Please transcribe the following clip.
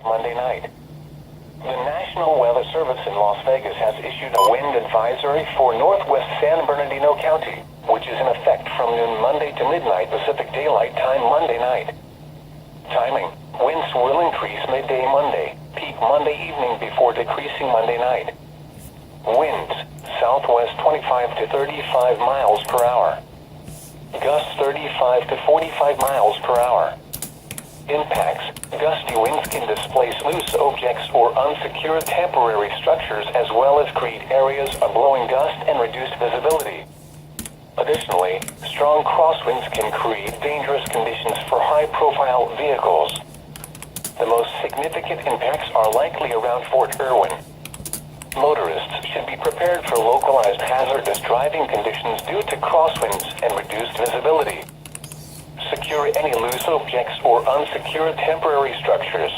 Monday night. The National Weather Service in Las Vegas has issued a wind advisory for northwest San Bernardino County, which is in effect from noon Monday to midnight Pacific Daylight Time Monday night. Timing: winds will increase midday Monday, peak Monday evening before decreasing Monday night. Winds, southwest 25 to 35 miles per hour. Gusts 35 to 45 miles per hour. Impacts: gusty winds can displace loose objects or unsecure temporary structures, as well as create areas of blowing dust and reduced visibility. Additionally, strong crosswinds can create dangerous conditions for high-profile vehicles. The most significant impacts are likely around Fort Irwin. Motorists should be prepared for localized hazardous driving conditions due to crosswinds and reduced visibility. Secure any loose objects or unsecured temporary structures.